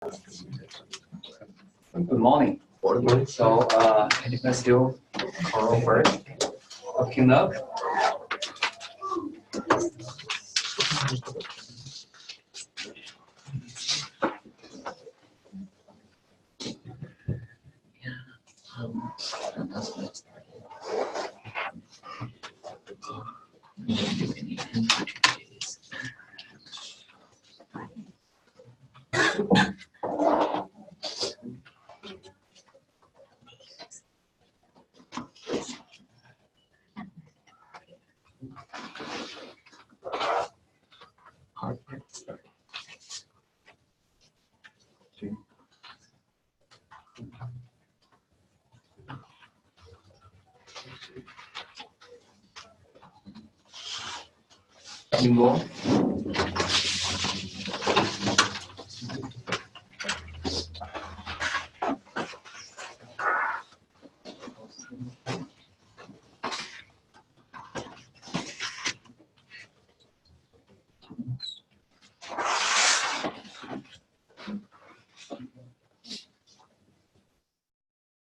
Good morning. So let's do choral first. Looking up. Bingo.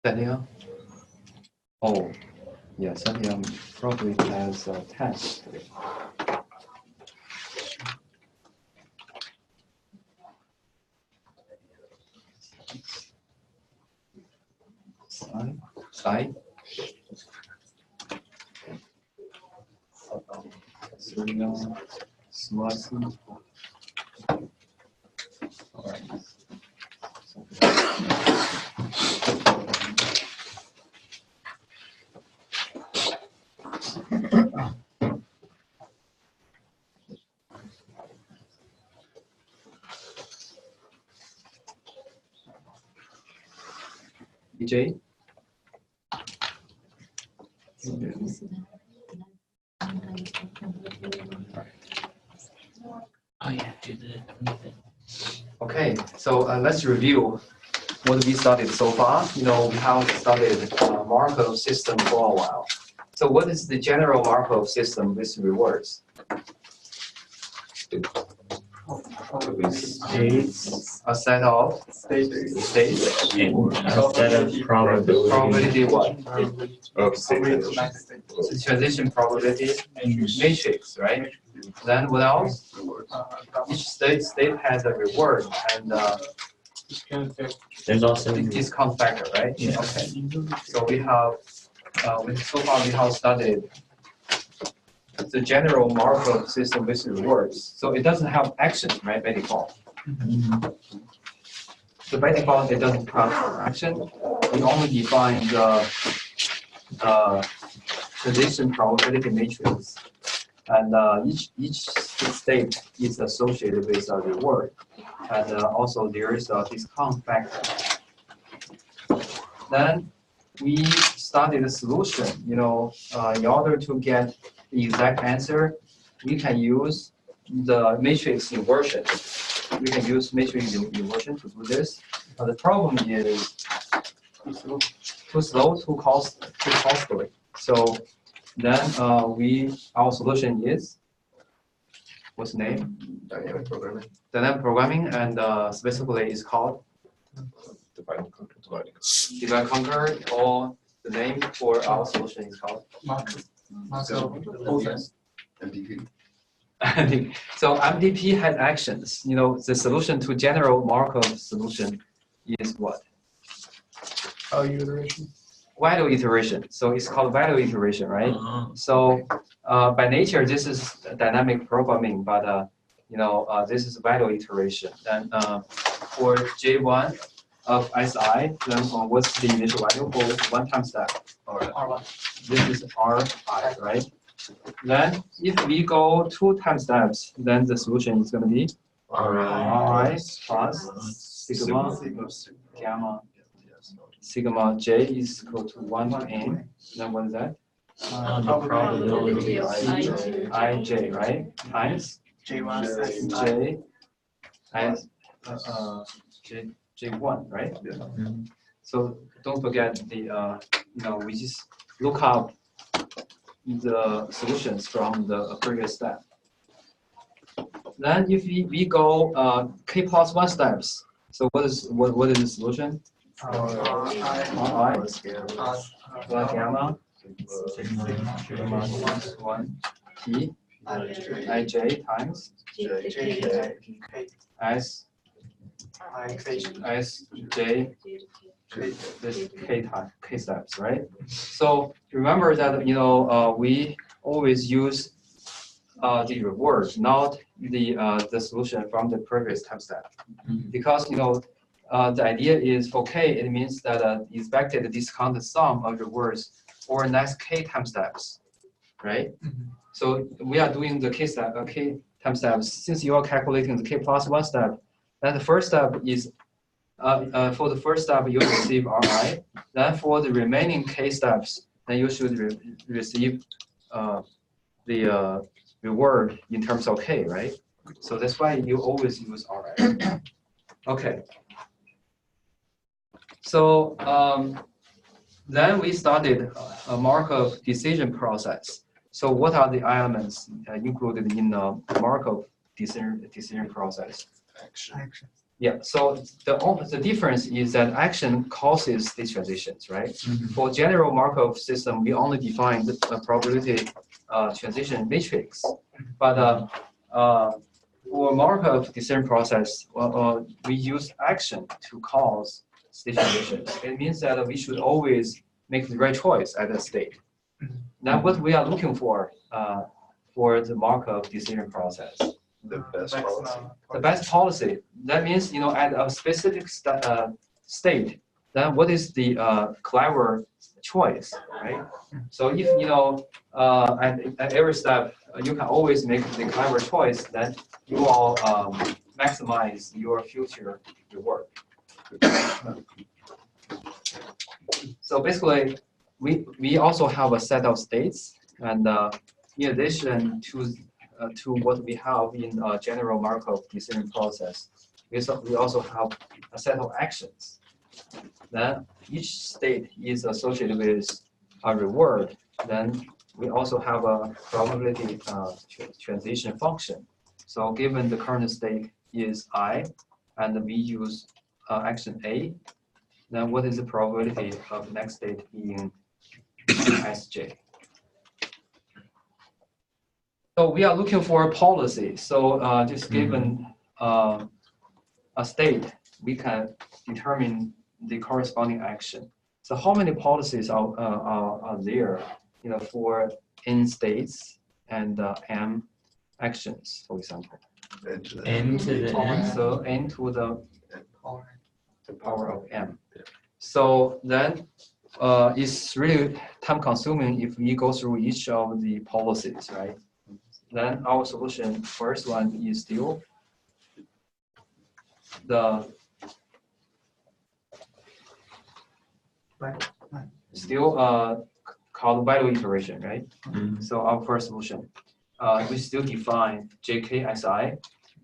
Daniel? Oh, yeah, Daniel probably has a test today. Side. Smart. All right. EJ? Oh yeah, do the. Okay, so let's review what we studied so far. You know, we have studied Markov system for a while. So what is the general Markov system with rewards? States. A set of states. And a set of probability. Probability what? Of The transition probability matrix, right? Then what else? Each state has a reward and There's also discount factor, right? Yeah. Okay. So we have so far we have studied the general Markov system with rewards. So it doesn't have action, right, by default. So by default, it doesn't have action. We only define the transition probability matrix, and each state is associated with a reward, and also there is a discount factor. Then we studied the solution. You know, in order to get the exact answer, we can use the matrix inversion. We can use matrix inversion to do this. The problem is too slow, too costly. So then our solution is what's the name? Dynamic programming. Dynamic programming, and specifically is called Divide and conquer. divide and conquer, or the name for our solution is called MDP. So MDP has actions. You know, the solution to general Markov solution is what? Value iteration. Value iteration. So it's called value iteration, right? So by nature, this is dynamic programming, but you know, this is value iteration. Then for J1 of SI, then what's the initial value for one time step? R1. This is Ri, right? Then if we go 2 time steps, then the solution is going to be Ri plus sigma gamma sigma j is equal to 1 to n. Then what is that? the probability Ij, right? Times J1. j as j1, right? So don't forget the you know, we just look up the solutions from the previous step. Then if we go k plus 1 steps, So what is the solution? Ri Plus gamma. plus gamma Sigma sigma minus 1 p ij times s j this k steps, right? So remember that we always use the reward, not the solution from the previous time step, because the idea is for k, it means that expected discounted sum of rewards or next k time steps, right? So we are doing the k time steps. Since you are calculating the k plus 1 step, then the first step is for the first step you receive Ri. Then for the remaining k steps, then you should receive the reward in terms of k, right? So that's why you always use Ri. Okay. So then we started a Markov decision process. So what are the elements included in the Markov decision process? Action. Yeah, so the difference is that action causes these transitions, right? For general Markov system, we only define the probability transition matrix. But for Markov decision process, we use action to cause state transitions. It means that we should always make the right choice at that state. Now, what we are looking for the Markov decision process. The best policy. The best policy. That means, at a specific state, then what is the clever choice, right? So if, at every step, you can always make the clever choice, then you will maximize your future reward. So basically, we also have a set of states, and in addition to what we have in general Markov decision process, we also have a set of actions. Then each state is associated with a reward. Then we also have a probability transition function. So given the current state is I, and we use action A, then what is the probability of the next state being Sj? So we are looking for a policy. So just given a state, we can determine the corresponding action. So how many policies are there, for n states and m actions, for example? N to the n. So n to the power of m. So then it's really time consuming if we go through each of the policies, right? Then our solution, first one is still called value iteration, right? So our first solution, we still define JKSI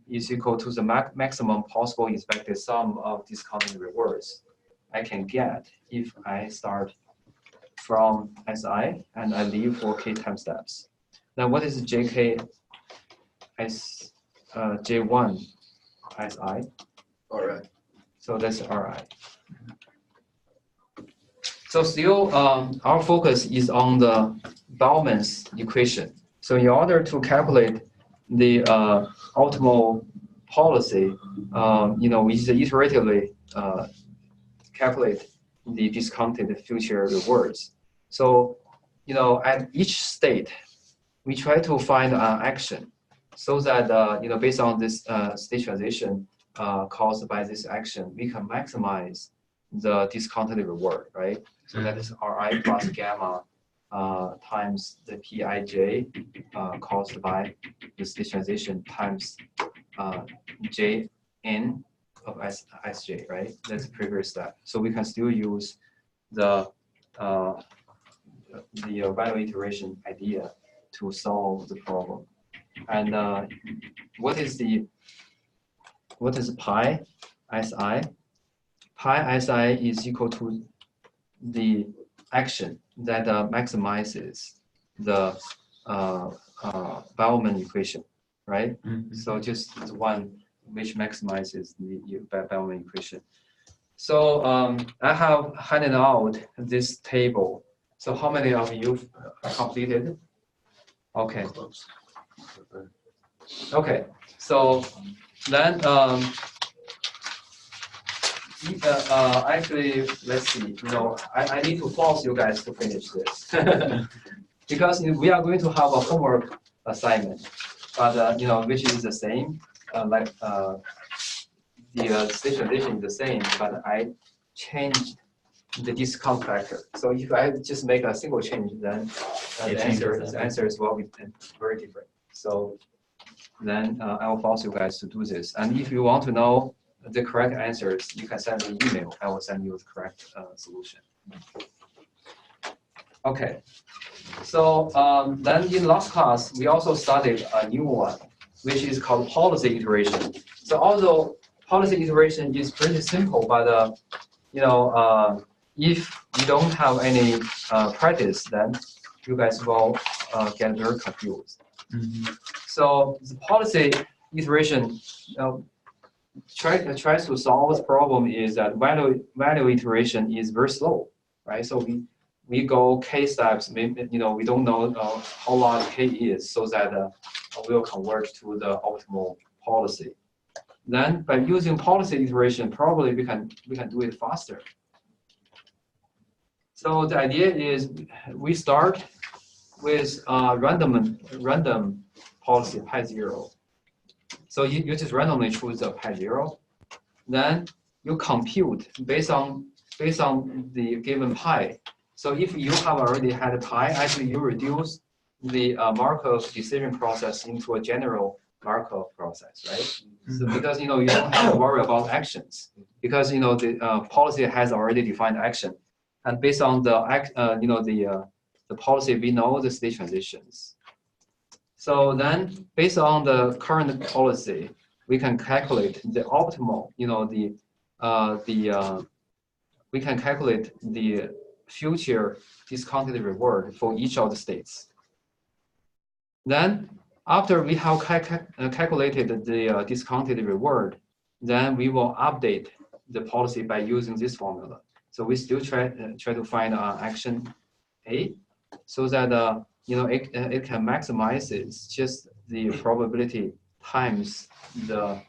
is equal to the maximum possible expected sum of discounted rewards I can get if I start from SI and I leave for k time steps. Then what is JK J1 SI? All right. So that's Ri. So still, our focus is on the Bellman's equation. So in order to calculate the optimal policy, we iteratively calculate the discounted future rewards. So, at each state, we try to find an action so that, based on this state transition caused by this action, we can maximize the discounted reward, right? So that is Ri plus gamma times the Pij caused by the state transition times Jn of Sj, right? That's the previous step. So we can still use the value iteration idea to solve the problem. And what is pi Si? Pi Si is equal to the action that maximizes the Bellman equation, right? So just one which maximizes the Bellman equation. So I have handed out this table. So how many of you completed? Okay. Okay. So then actually, let's see. I need to force you guys to finish this because we are going to have a homework assignment, but which is the same, like the state transition is the same, but I changed the discount factor. So if I just make a single change, then the answers will be very different. So then I will force you guys to do this. And if you want to know the correct answers, you can send me an email. I will send you the correct solution. Okay. So then in last class, we also studied a new one, which is called policy iteration. So although policy iteration is pretty simple, but if you don't have any practice, then you guys will get very confused. So the policy iteration tries to solve the problem is that value iteration is very slow, right? So we go k steps. We don't know how large k is, so that we'll converge to the optimal policy. Then by using policy iteration, probably we can do it faster. So the idea is we start with random policy pi 0. So you just randomly choose the pi 0. Then you compute based on the given pi. So if you have already had a pi, actually you reduce the Markov decision process into a general Markov process, right? So because you don't have to worry about actions because the policy has already defined action, and based on the policy, we know the state transitions. So then, based on the current policy, we can calculate the optimal. We can calculate the future discounted reward for each of the states. Then, after we have calculated the discounted reward, then we will update the policy by using this formula. So we still try to find action A, so that it can maximize it's just the probability times the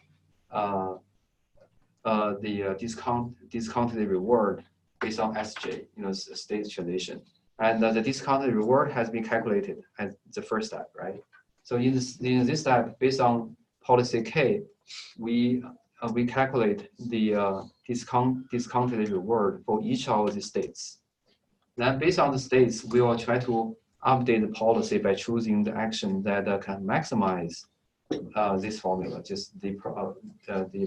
discounted reward based on SJ, state transition. And the discounted reward has been calculated at the first step, right? So in this step, based on policy K, we calculate the discounted reward for each of the states. Then based on the states, we will try to update the policy by choosing the action that can maximize this formula, just the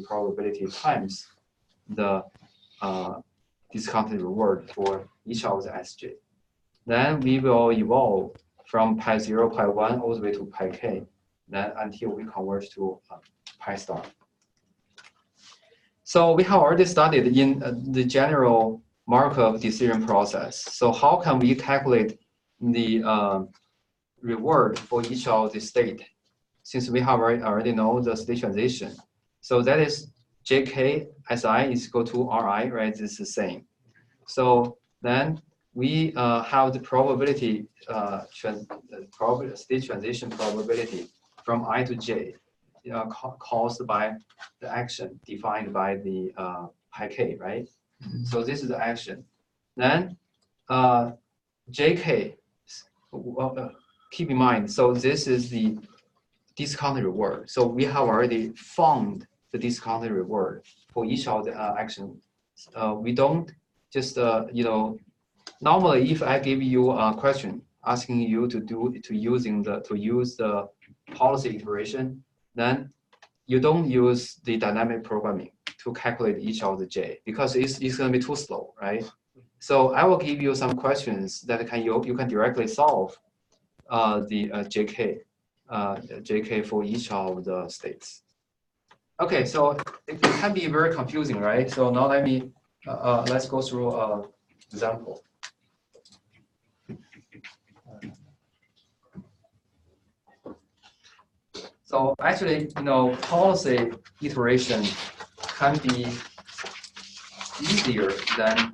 probability times the discounted reward for each of the SJ. Then we will evolve from pi 0, pi 1, all the way to pi k, then until we converge to pi star. So we have already studied in the general Markov decision process. So how can we calculate the reward for each of the state, since we have already know the state transition? So that is JK SI is equal to RI, right? This is the same. So then we have the probability, state transition probability from I to J, caused by the action defined by the pi k, right? So this is the action. Then JK, keep in mind, so this is the discounted reward. So we have already found the discounted reward for each of the actions. We don't just, normally if I give you a question asking you to use the policy iteration, then you don't use the dynamic programming to calculate each of the J because it's going to be too slow, right? So I will give you some questions that you can directly solve the JK for each of the states. Okay, so it can be very confusing, right? So now let's go through an example. So actually, policy iteration can be easier than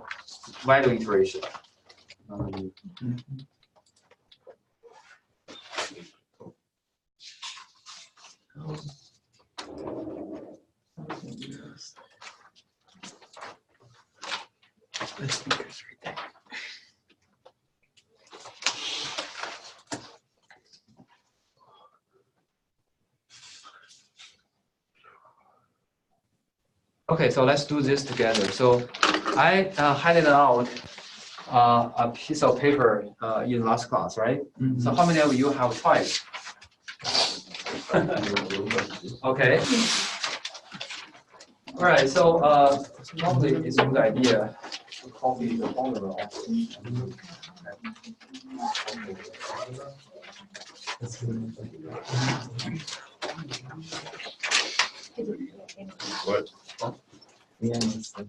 value iteration. Okay, so let's do this together. So I handed out a piece of paper in last class, right? So how many of you have tried? Okay. All right, so normally it's a good idea to copy the formula. What? Yeah, is that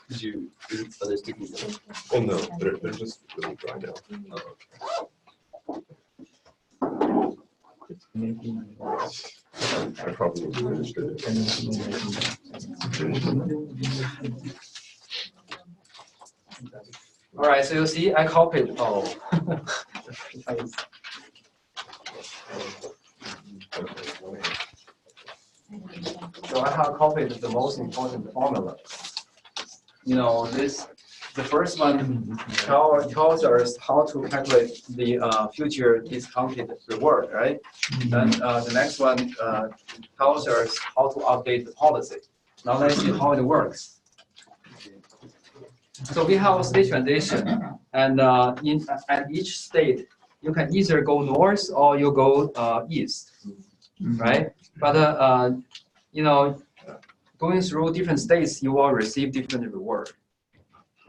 Did you, are they sticky? Oh, no, they're just really dry now. maybe I probably finished it. All right, so you see, I copied. Oh. So I have copied the most important formula. The first one tells us how to calculate the future discounted reward, right? Then the next one tells us how to update the policy. Now let's see how it works. So we have a state transition, and at each state, you can either go north or you go east, right? But going through different states, you will receive different reward.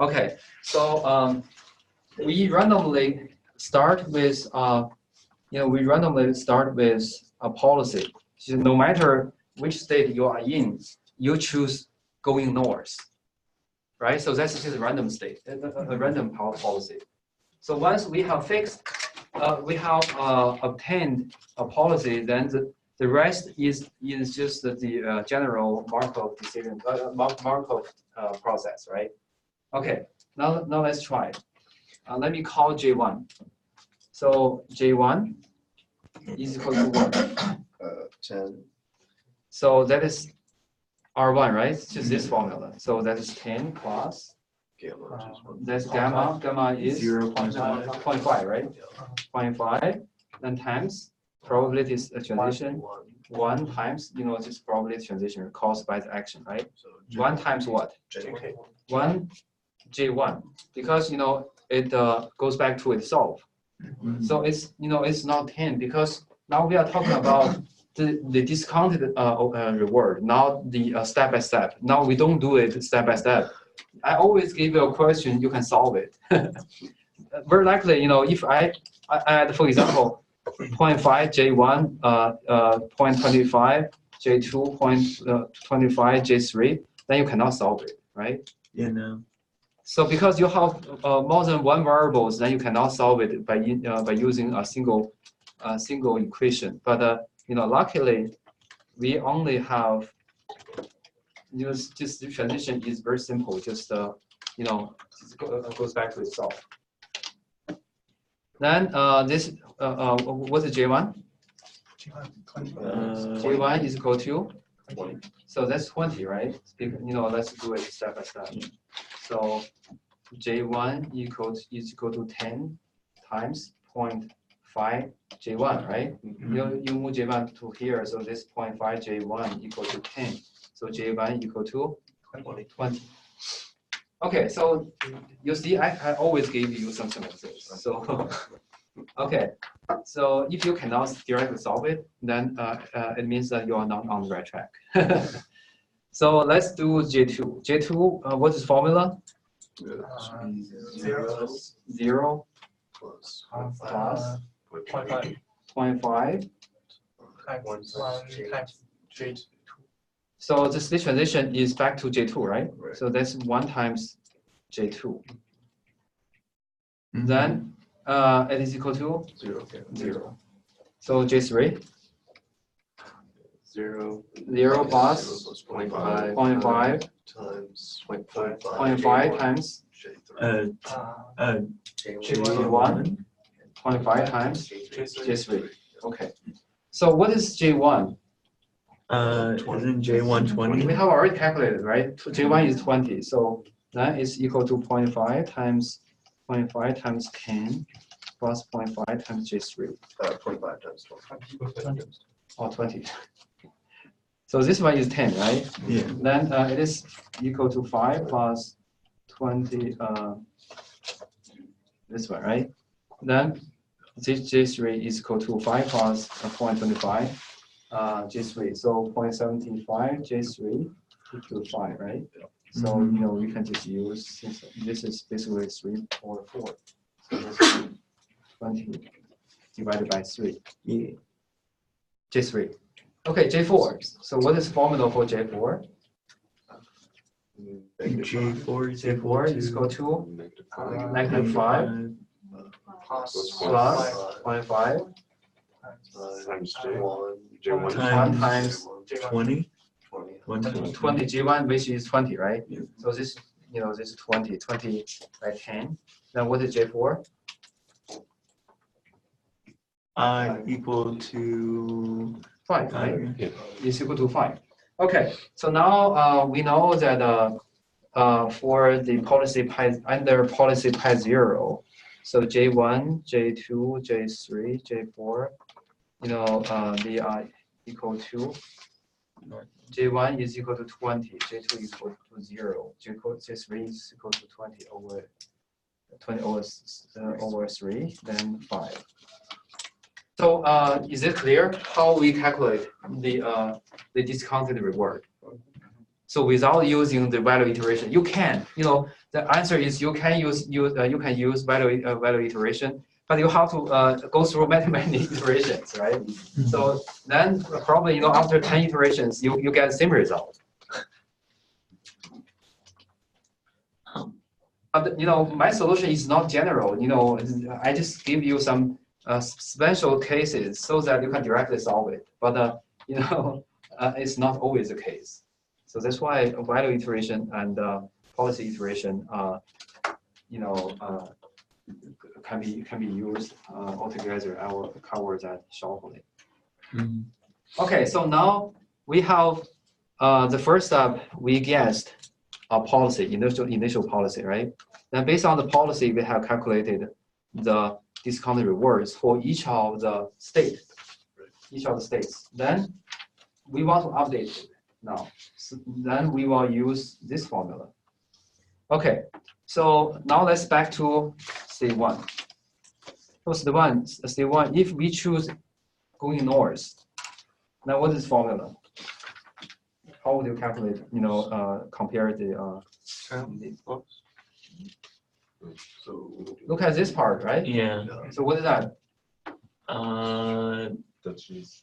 Okay, so we randomly start with a policy. So no matter which state you are in, you choose going north, right? So that's just a random state, a random policy. So once we have obtained a policy, then the rest is just the general Markov decision, Markov process, right? Okay, now let's try. Let me call J1. So J1 is equal to what? 10. So that is R1, right? It's just this formula. So that is 10 plus. Gamma. That's gamma. Gamma is 0.5, right? 0.5. Then times probability transition. 1 times, this probability transition caused by the action, right? So 1 times what? JK. 1 J1, because it goes back to itself. So it's not 10 because now we are talking about the discounted reward, not the step by step. Now we don't do it step by step. I always give you a question, you can solve it. Very likely, if I add, for example, 0.5 J1, 0.25 J2, 0.25 J3, then you cannot solve it, right? Yeah, no. So because you have more than one variables, then you cannot solve it by using a single equation. But luckily, we only have just the transition is very simple. Just goes back to itself. Then this what's the J1? J1 is equal to 20. So that's 20, right? Let's do it step by step. So J1 is equal to 10 times 0.5 J1, right? You move J1 to here, so this 0.5 J1 equal to 10. So J1 equal to 20. Okay, so you see, I always give you something like this. So okay, so if you cannot directly solve it, then it means that you are not on the right track. So let's do J2. J2, what is formula? 0 Plus 0.5 times J2. So the state transition is back to J2, right? Right. So that's 1 times J2. Then it is equal to 0. 0. So J3, 0 plus 0.5 0.5 times 0.5 times J3. J1, 0.5 times J3. Okay. So what is J1? Isn't J1 20? We have already calculated, right? J1 is 20, so that is equal to 0.5 times 0.5 times 10 plus 0.5 times J3, 25 times 20. or 20. So this one is 10, right? Yeah. Then it is equal to 5 plus 20, this one, right? Then this J3 is equal to 5 plus 0.25 J3. So 0.75 J3 equal to 5, right? So, you know, we can just use, since this is basically 3 or 4. So that's 20 divided by 3. Yeah. J3. Okay, J4. So what is formula for J4? J4 is J4 is equal to Negative 5 -5 plus plus 0.5 times J1. J1 times times 20. 20 J1, which is 20, right? Yeah. So this, you know, this is 20 by 10. Then what is J4? Equal to 5, right? Yeah. Is equal to 5. Okay, so now we know that for the policy pi under policy pi 0, so J1, J2, J3, J4, you know, they are equal to J1 is equal to 20, J2 is equal to 0, J3 is equal to 20 over 3, then 5. So is it clear how we calculate the discounted reward? So without using the value iteration, you can, you know, the answer is you can use value iteration, but you have to go through many iterations, right? So then probably, you know, after 10 iterations, you get the same result. But you know, my solution is not general. You know, I just give you some special cases so that you can directly solve it. But you know, it's not always the case. So that's why value iteration and policy iteration, you know, can be used altogether. I will cover that shortly. Okay, so now we have the first step. We guessed a policy, initial policy, right? Then based on the policy, we have calculated the discounted rewards for each of the states. Then we want to update it now. So then we will use this formula. Okay, so now let's back to state 1. So state one, if we choose going north, now what is formula? How would you calculate, you know, compare the So look at this part, right? Yeah. So what is that?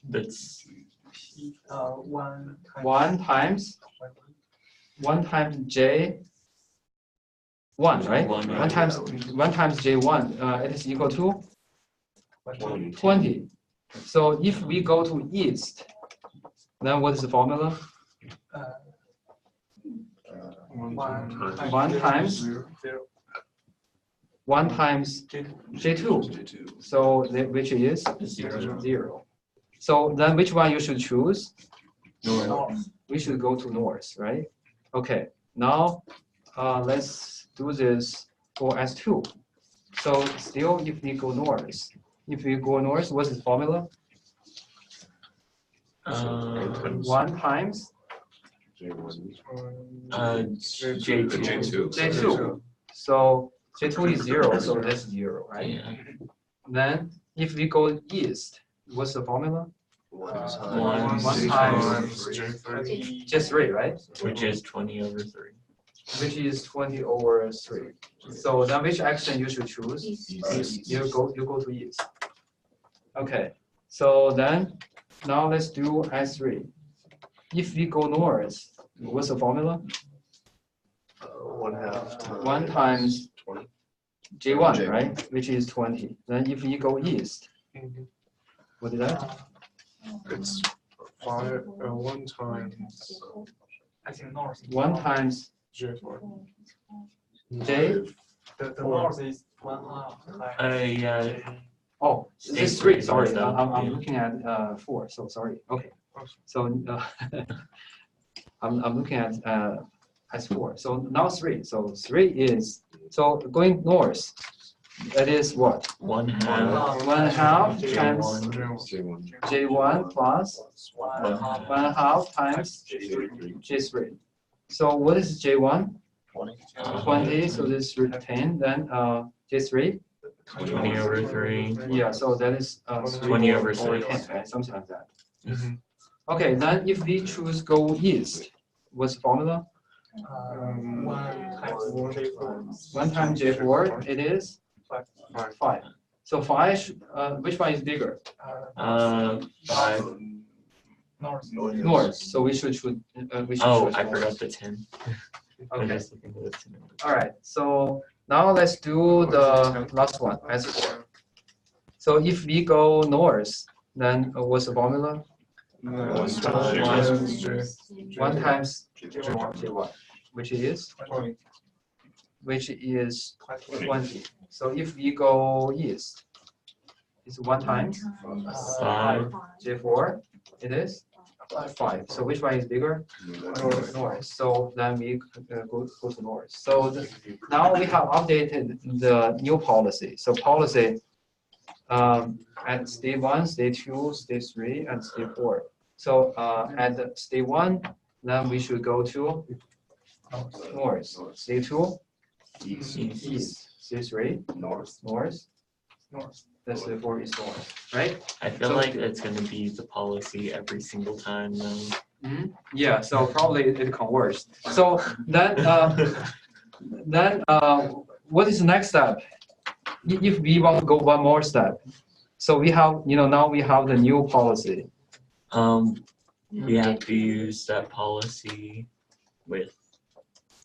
That's 1 times J1, right? One, One times J1, it is equal to 20. So if we go to east, then what is the formula? 1 times J2. So which is 0. So then which one you should choose? north. We should go to north, right? Okay, now let's do this for S2. So still, if we go north, what's the formula? 1 times J2. J2. So J2 is 0, so that's 0, right? Yeah. Then if we go east, what's the formula? 1 1 times J3, right? Which is 20 over 3. Which is 20 over 3. So then which action you should choose? You go to east. Okay. So then now let's do S3. If we go north, what's the formula? 1 times 20. J1, right? Which is 20. Then if we go east, What is that? It's 1 times I think north. 1 times J4. J. The north is 1/2. Yeah. Oh, this is State 3. three, Sorry, so, I'm yeah. looking at 4. So sorry. Okay. So I'm looking at S4. So now 3. So 3 is so going north. That is what? 1/2 1/2 times J1. J1 plus 1/2 times J3. So what is J1? 20. So this is 10. Then J3. 20 over 3. Yeah. So that is 20 over 10, 6. right? Something like that. Mhm. Okay. Then if we choose go east, what's the formula? 1 times J4. 1 times J4. It is 5. So 5. Which one is bigger? 5. North. North. So we should choose. We should Oh, choose I north. forgot the 10. I'm Okay. just looking for the 10. All right. So now let's do the last one, S4. So if we go north, then what's the formula? 1 times J. 1 times J1. J1, which is 20. 20. So if we go east, it's 1 times 5. J4. It is 5. So which one is bigger? North. So then we go to north. So now we have updated the new policy. So policy at stage 1, stage 2, stage 3, and stage 4. So at stage 1, then we should go to north. Stage 2, east. Stage 3, north. North. Then stage 4 is north, right? I feel So- like it's going to be the policy every single time though. Yeah, so probably it converges. So then, what is the next step? If we want to go one more step, so we have, now we have the new policy. We have to use that policy with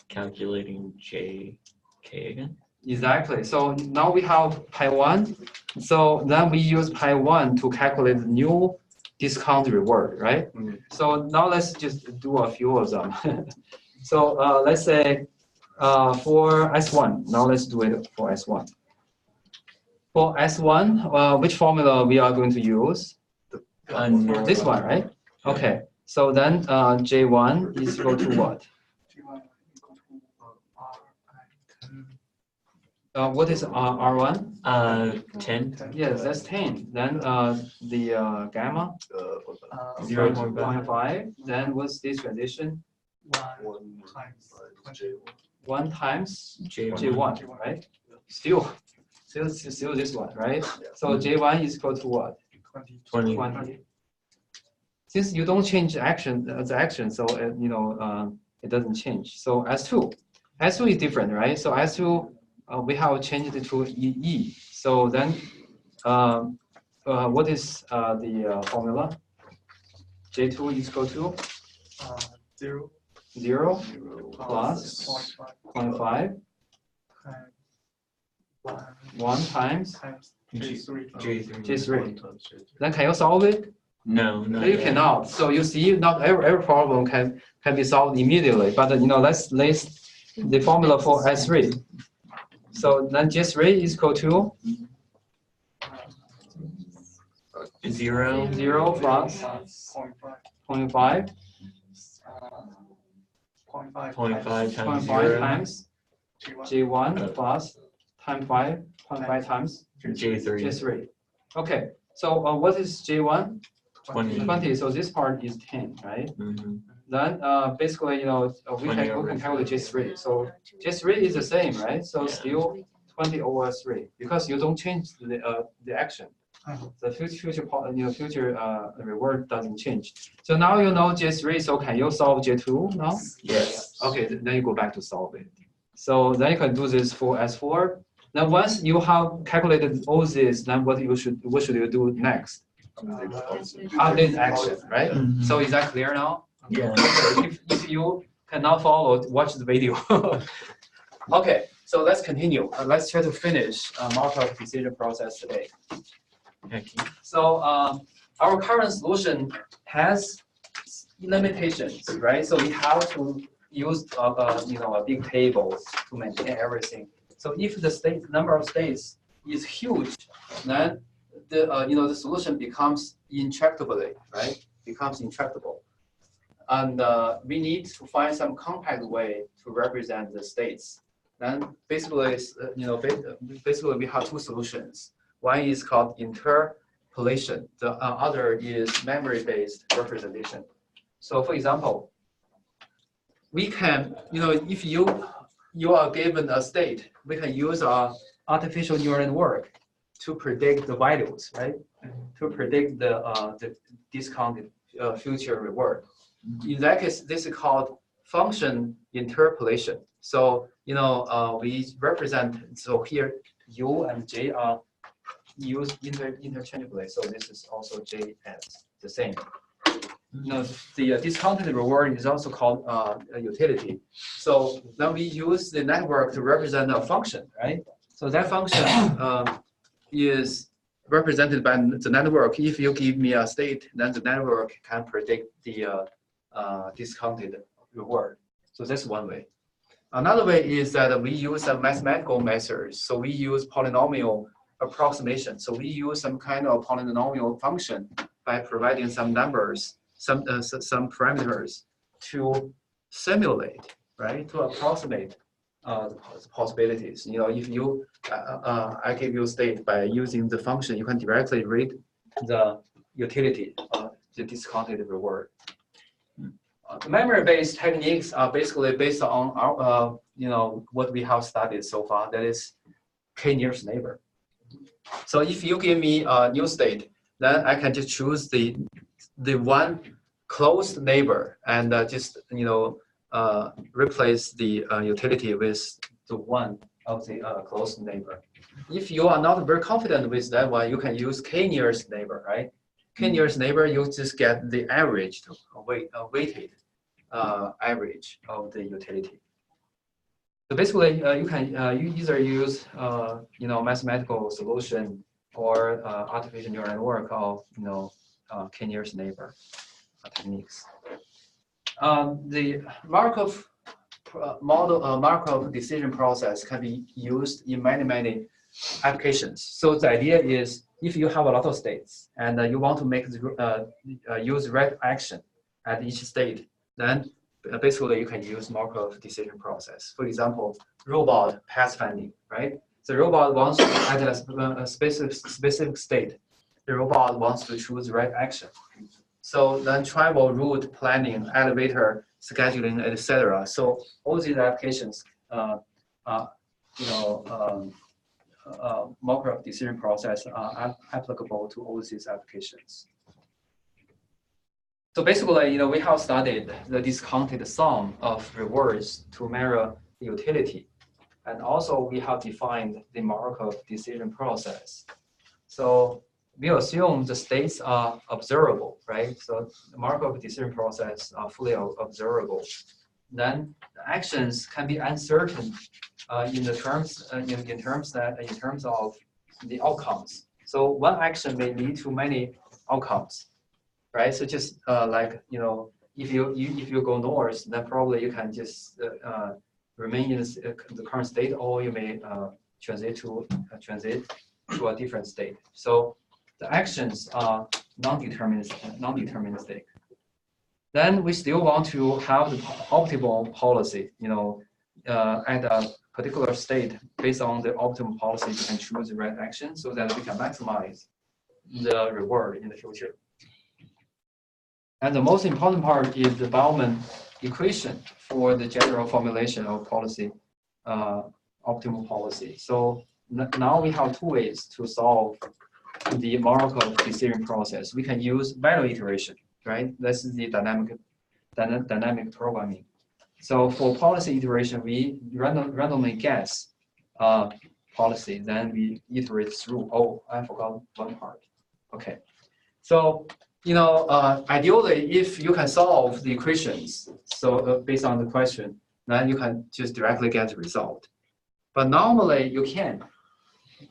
calculating JK again. Exactly. So now we have pi1. So then we use pi1 to calculate the new discount reward, right? So now let's just do a few of them. So let's say for S1, now let's do it for S1. For S1, which formula we are going to use? This one, right? Okay. So then J1 is equal to what? J1 equal to What is R1? 10. Yes, that's 10. Then the gamma? 0.5. Then what's this transition? 1 times 20. 1 times J1. J1, right? Still this one, right? So J1 is equal to what? 20. 20. Since you don't change the action, so it doesn't change. So S2 is different, right? So S2 we have changed it to EE. So then what is the formula? J2 is equal to 0 0 plus 0.5 1 times J3. J3. Then can you solve it? No, No, you cannot. So you see, not every problem can be solved immediately. But let's list the formula for S3. So then J3 is equal to 0. 0 plus 0.5 0.5 times 0.5 0. times J1 plus 0.5 times J3. J3. Okay. So what is J1? 20. 20. So this part is 10, right? Mhm. Then basically, we can calculate J3. So J3 is the same, right? So still 20 over 3 because you don't change the action. The future reward doesn't change. So now you know J3. So can you solve J2 now? Yes. Okay, then you go back to solve it. So then you can do this for S4. Then once you have calculated all this, then what should you do next? Update action, right? Mhm. So is that clear now? Yeah. Okay, if you cannot follow, watch the video. Okay, so let's continue. Let's try to finish multiple decision process today. So our current solution has limitations, right? So we have to use a big table to maintain everything. So if the number of states is huge, then the solution becomes intractable, right? Becomes intractable, and we need to find some compact way to represent the states. Then basically, basically we have two solutions. One is called interpolation. The other is memory-based representation. So for example, we can, if you are given a state, we can use our artificial neural network to predict the values, right? To predict the discounted future reward. In that case, this is called function interpolation. So we represent, so here U and J are used interchangeably. So this is also J as the same. The discounted reward is also called a utility. So then we use the network to represent a function, right? So that function is represented by the network. If you give me a state, then the network can predict the discounted reward. So that's one way. Another way is that we use some mathematical methods. So we use polynomial approximation. So we use some kind of polynomial function by providing some numbers, some parameters to simulate, right? To approximate the possibilities. If you I give you a state by using the function, you can directly read the utility of the discounted reward. Memory-based techniques are basically based on our, what we have studied so far. That is k-nearest neighbor. So if you give me a new state, then I can just choose the one close neighbor and just replace the utility with the one of the close neighbor. If you are not very confident with that one, you can use k-nearest neighbor, right? K-nearest neighbor, you just get the average, weighted average of the utility. So basically, you can you either use mathematical solution or artificial neural network of k-nearest neighbor techniques. The Markov model, Markov decision process can be used in many applications. So the idea is, if you have a lot of states and you want to make use right action at each state, then basically you can use Markov decision process. For example, robot pathfinding, right? The robot wants to at a specific state. The robot wants to choose the right action. So then travel, route planning, elevator scheduling, etc. So all these applications, Markov decision process are applicable to all these applications. So basically, we have studied the discounted sum of rewards to measure the utility, and also we have defined the Markov decision process. So we assume the states are observable, right? So the Markov decision process are fully observable. Then the actions can be uncertain in terms of the outcomes. So one action may lead to many outcomes, right? So just if you go north, then probably you can just remain in the current state, or you may transit to a different state. So the actions are non-deterministic. Then we still want to have the optimal policy, at a particular state. Based on the optimal policy, we can choose the right action so that we can maximize the reward in the future. And the most important part is the Bellman equation for the general formulation of policy, optimal policy. So now we have two ways to solve the Markov decision process. We can use value iteration, right? This is the dynamic programming. So for policy iteration, we randomly guess policy, then we iterate through. Oh, I forgot one part. Okay, so ideally, if you can solve the equations, so based on the question, then you can just directly get the result. But normally you can't.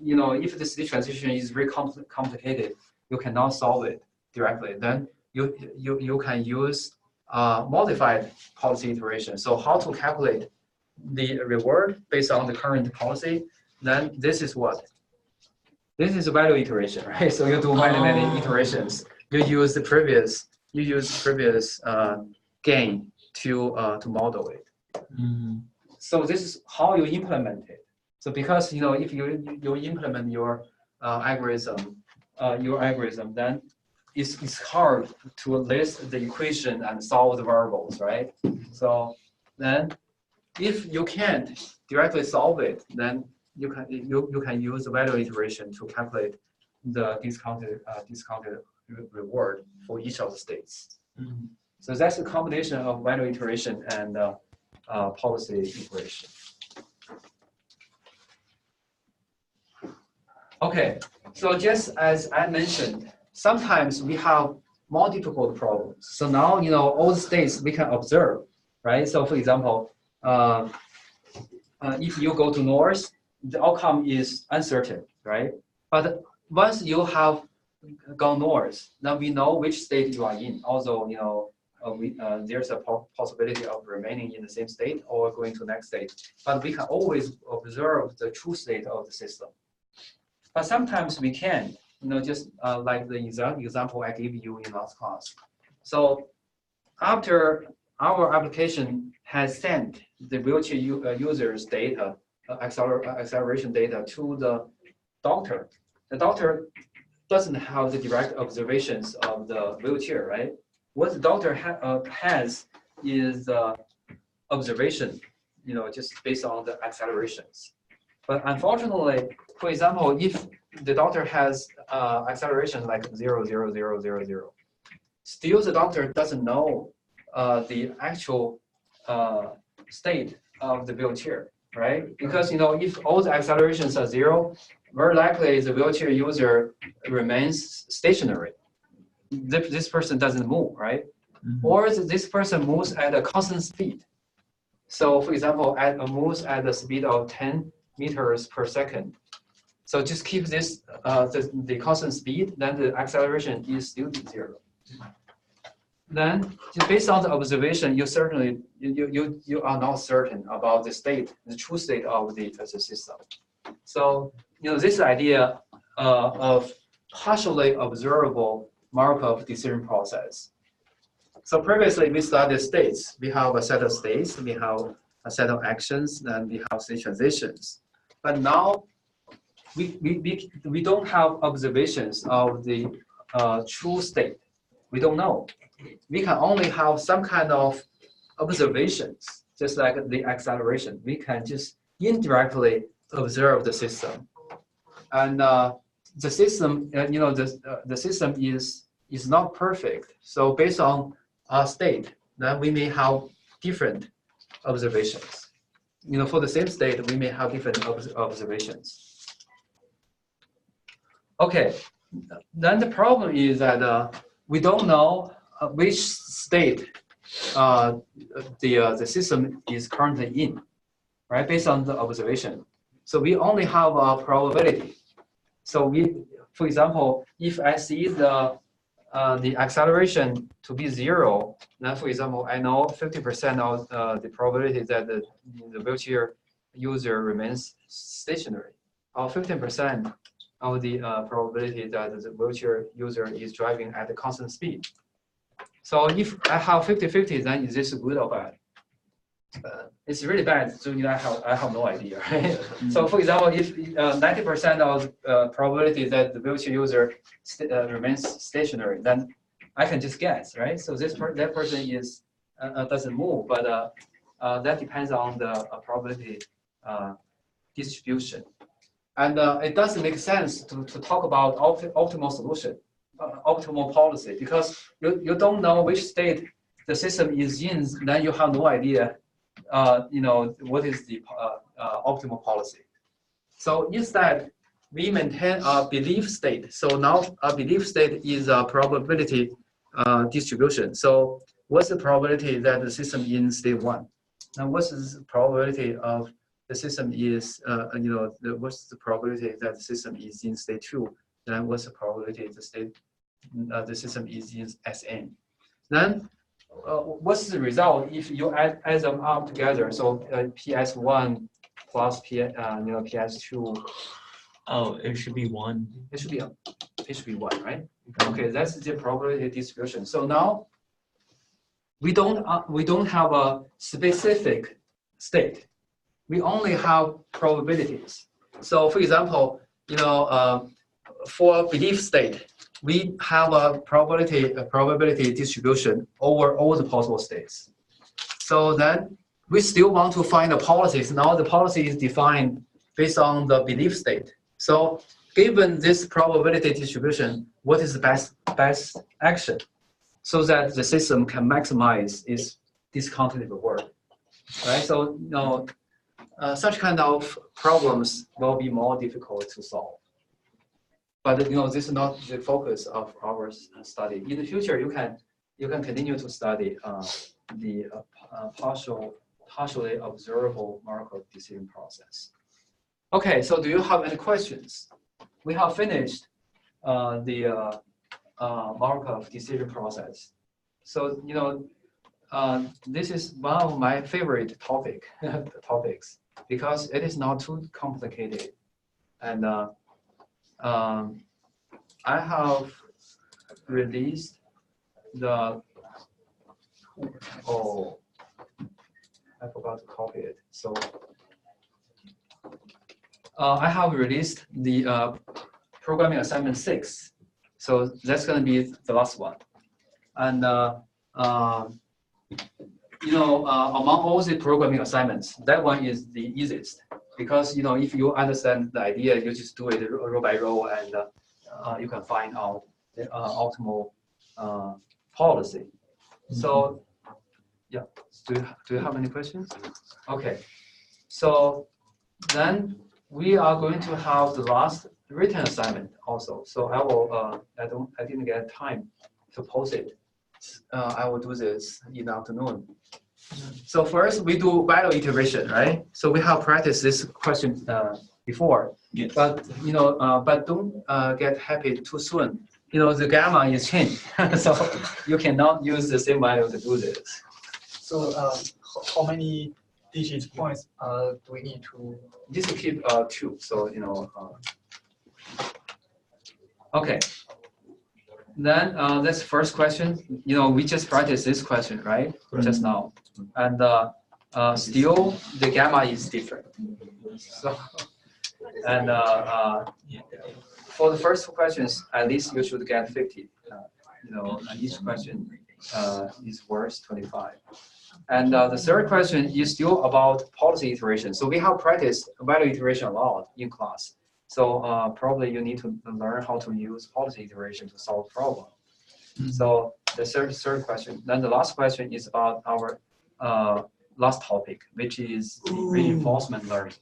if the state transition is very complicated, you cannot solve it directly. Then you can use modified policy iteration. So how to calculate the reward based on the current policy? Then this is what? This is a value iteration, right? So you do many iterations. You use the previous gain to model it. So this is how you implement it. So because if you implement your algorithm, then it's hard to list the equation and solve the variables, right? So then if you can't directly solve it, then you can use the value iteration to calculate the discounted reward for each of the states. So that's a combination of value iteration and policy iteration. Okay, so just as I mentioned, sometimes we have more difficult problems. So now all the states we can observe, right? So for example, if you go to north, the outcome is uncertain, right? But once you have gone north, then we know which state you are in. Also, there's a possibility of remaining in the same state or going to the next state. But we can always observe the true state of the system. But sometimes we can, just like the example I gave you in last class. So after our application has sent the wheelchair user's data, acceleration data to the doctor doesn't have the direct observations of the wheelchair, right? What the doctor has is observation, just based on the accelerations. But unfortunately, for example, if the doctor has acceleration like 0, 0, 0, 0, 0, still the doctor doesn't know the actual state of the wheelchair, right? Because if all the accelerations are 0, very likely the wheelchair user remains stationary. This person doesn't move, right? Or this person moves at a constant speed. So for example, moves at the speed of 10 meters per second. So just keep this the constant speed, then the acceleration is still 0. Then just based on the observation, you certainly you are not certain about the true state of the system. So this idea of partially observable Markov decision process. So previously we studied states. We have a set of states, we have a set of actions, and we have state transitions. But now we don't have observations of the true state. We don't know. We can only have some kind of observations, just like the acceleration. We can just indirectly observe the system, and the system, the system is not perfect. So based on our state, then we may have different observations. For the same state, we may have different observations. Okay, then the problem is that we don't know which state the system is currently in, right? Based on the observation. So we only have a probability. So for example, if I see the acceleration to be 0, then for example, I know 50% of the probability that the wheelchair user remains stationary, or 15% of the probability that the wheelchair user is driving at a constant speed. So if I have 50-50, then is this good or bad? It's really bad, so I have no idea, right? So for example, if 90% of probability that the wheelchair user remains stationary, then I can just guess, right? So that person is doesn't move, but that depends on the probability distribution. And it doesn't make sense to talk about optimal solution, optimal policy, because you don't know which state the system is in, then you have no idea what is the optimal policy. So instead, we maintain a belief state. So now a belief state is a probability distribution. So what's the probability that the system in state 1? Now what's the probability of the system is, what's the probability that the system is in state 2? Then what's the probability the system is in Sn? Then what's the result if you add them up together? So PS1 plus PS2. Oh, it should be 1. It should be 1, right? Okay, that's the probability distribution. So now we don't have a specific state. We only have probabilities. So for example, for belief state, we have a probability distribution over all the possible states. So then we still want to find the policies. Now the policy is defined based on the belief state. So given this probability distribution, what is the best action so that the system can maximize its discounted reward, right? So such kind of problems will be more difficult to solve. But this is not the focus of our study. In the future, you can continue to study the partially observable Markov decision process. Okay, so do you have any questions? We have finished the Markov decision process. So this is one of my favorite topics because it is not too complicated, and I have released the. Oh, I forgot to copy it. So I have released the programming assignment 6. So that's going to be the last one. And among all the programming assignments, that one is the easiest because if you understand the idea, you just do it row by row, and you can find out the optimal policy. So yeah, do you have any questions? Okay, so then we are going to have the last written assignment also. So I will I didn't get time to post it. I will do this in the afternoon. So first we do value iteration, right? So we have practiced this question before. Yes. But but don't get happy too soon. The gamma is changed, so you cannot use the same value to do this. So how many digit points do we need to? Just keep 2. So okay. Then that's the first question. We just practiced this question, right? Just now, and still the gamma is different. So, and for the first 2 questions, at least you should get 50. And each question is worth 25. And the third question is still about policy iteration. So we have practiced value iteration a lot in class. So probably you need to learn how to use policy iteration to solve the problem. So the third question. Then the last question is about our last topic, which is reinforcement learning.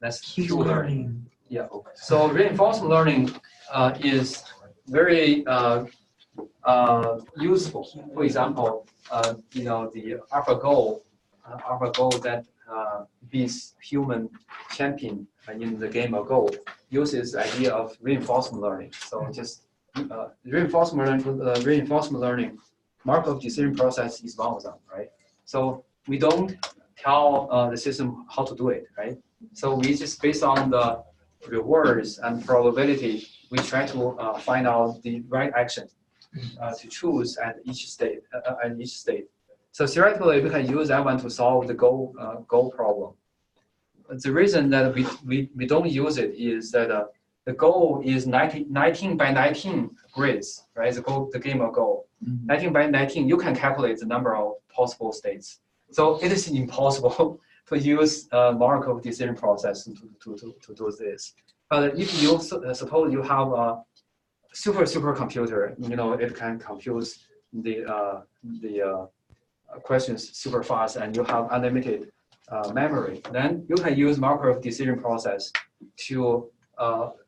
That's pure learning. Yeah. So reinforcement learning is very useful. For example, the AlphaGo that beats human champion in the game of Go uses the idea of reinforcement learning. So just reinforcement learning, Markov decision process is one of them, right? So we don't tell the system how to do it, right? So we just based on the rewards and probability, we try to find out the right action to choose at each state. So theoretically, we can use that one to solve the Go problem. The reason that we don't use it is that the Go is 19 by 19 grids, right? The game of Go. 19 by 19, you can calculate the number of possible states. So it is impossible to use Markov decision process to do this. But if you suppose you have a supercomputer, it can compute the questions super fast, and you have unlimited memory. Then you can use Markov decision process to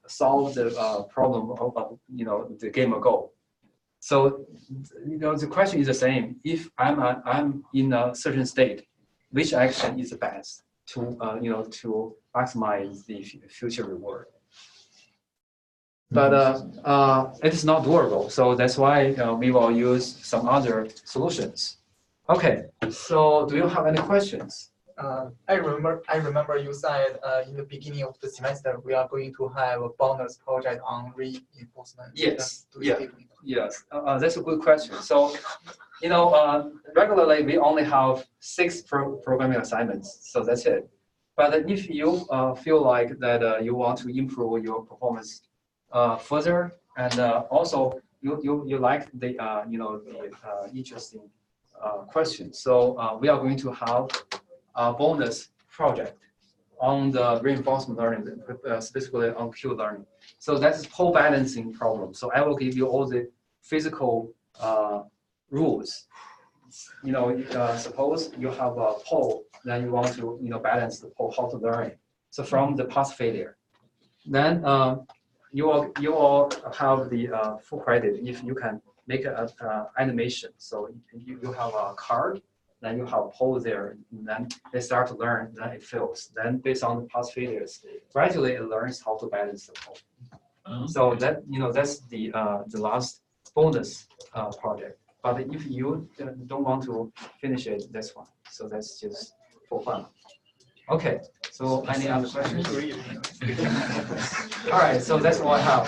solve the problem of the game of Go. So the question is the same. If I'm in a certain state, which action is the best to to maximize the future reward. But it is not durable, so that's why we will use some other solutions. Okay, so do you have any questions? I remember you said in the beginning of the semester we are going to have a bonus project on reinforcement. Yes. Do you still- Yes, that's a good question. So, regularly we only have 6 programming assignments, so that's it. But if you feel like that you want to improve your performance further, and also you like the interesting question, so we are going to have a bonus project on the reinforcement learning, specifically on Q learning. So that's pole balancing problem. So I will give you all the physical rules. Suppose you have a pole, then you want to balance the pole, how to learn it. So from the pass failure, then you will have the full credit if you can make an animation. So you have a card, then you have a pole there, and then they start to learn, then it fails. Then based on the past failures, gradually it learns how to balance the pole. So that that's the last bonus project. But if you don't want to finish it, that's fine. So that's just for fun. Okay. So any other questions? All right. So that's all I have.